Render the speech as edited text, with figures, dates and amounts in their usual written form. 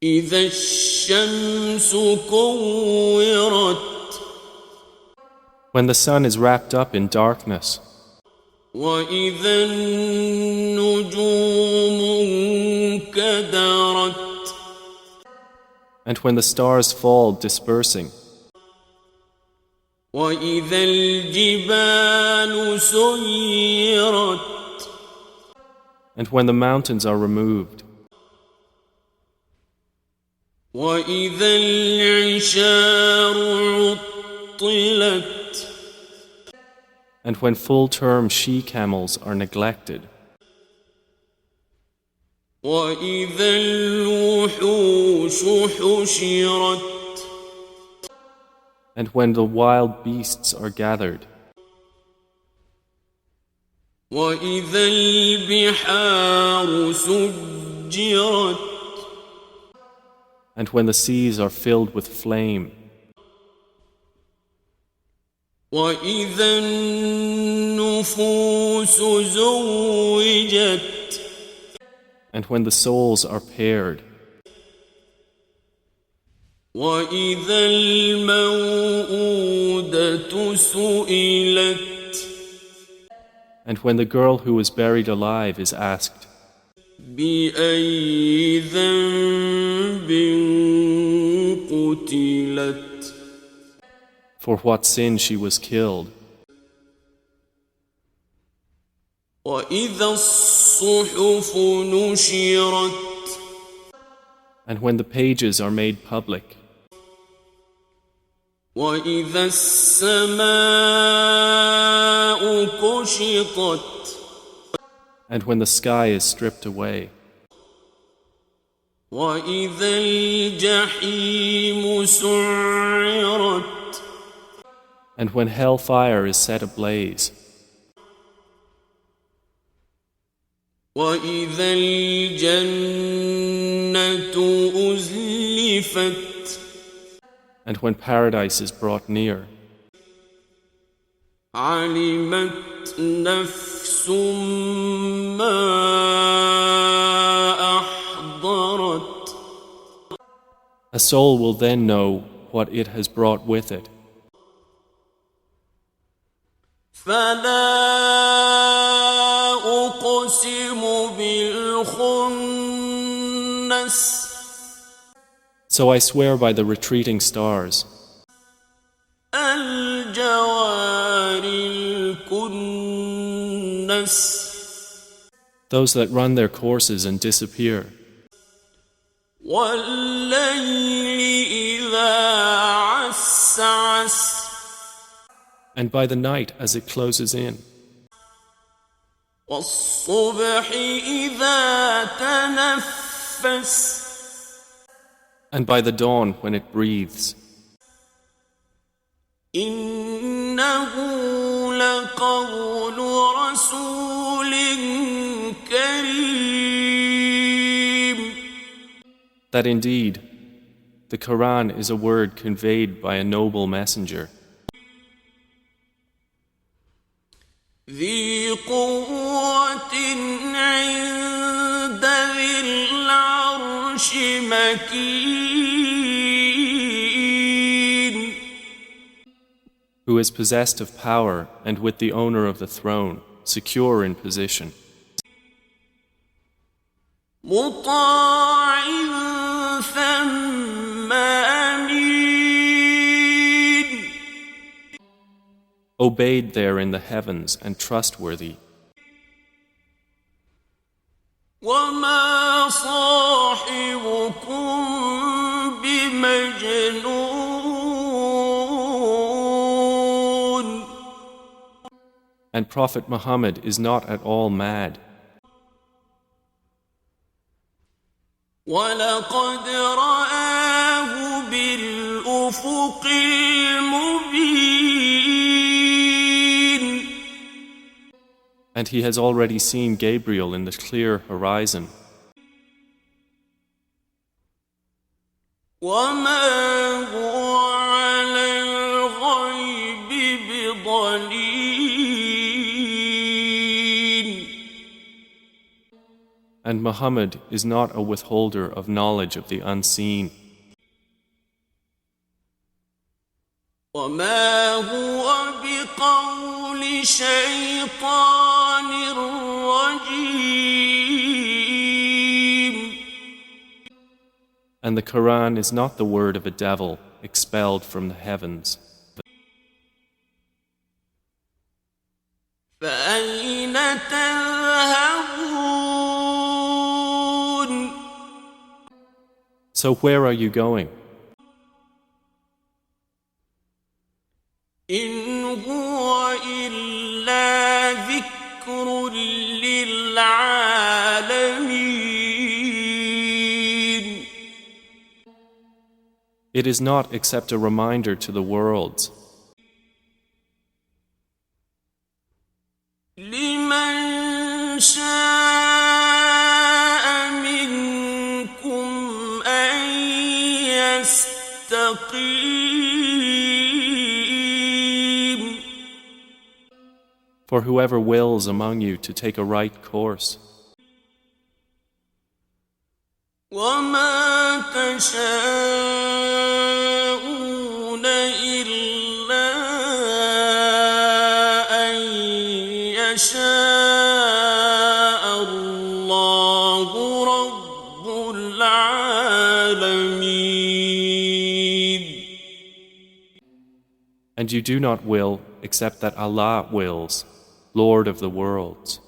إذا الشمس كورت When the sun is wrapped up in darkness, وإذا النجوم انكدرت and when the stars fall dispersing, وإذا الجبال سيرت and when the mountains are removed, وإذا العشار عطلت and when full-term she-camels are neglected, وإذا الوحوش حشرت and when the wild beasts are gathered, وإذا البحار سجرت and when the seas are filled with flame, وإذا النفوس زوجت and when the souls are paired, وإذا الموءودة سئلت and when the girl who was buried alive is asked, بأي ذنب قتلت for what sin she was killed, وإذا الصحف نشرت and when the pages are made public, وإذا السماء كشطت and when the sky is stripped away, وإذا الجحيم سعرت and when hellfire is set ablaze, وإذا الجنة أزلفت and when paradise is brought near, علمت نفس ما أحضرت a soul will then know what it has brought with it. فلا أقسم بالخنس So I swear by the retreating stars, الجوار الكنس those that run their courses and disappear, والليل إذا عسعس and by the night as it closes in, والصبح إذا تنفس and by the dawn when it breathes. إنه لقول رسول كريم That indeed, the Quran is a word conveyed by a noble messenger, ذي قوة عند ذي العرش مكين who is possessed of power and with the owner of the throne, secure in position, مطاع ثم أمين obeyed there in the heavens and trustworthy. وما صاحبكم بمجنون And Prophet Muhammad is not at all mad. ولقد رآه بالأفق المبين And he has already seen Gabriel in the clear horizon. وما هو على الغيب بضنين And Muhammad is not a withholder of knowledge of the unseen. وما هو بقول شيطان رجيم. And the Quran is not the word of a devil expelled from the heavens. فأين تذهبون. So where are you going? إن هو إلا ذكر للعالمين. It is not except a reminder to the worlds. لمن شاء منكم أن يستقيم. For whoever wills among you to take a right course. وما تشاءون إلا أن يشاء الله رب العالمين. And you do not will except that Allah wills, Lord of the worlds.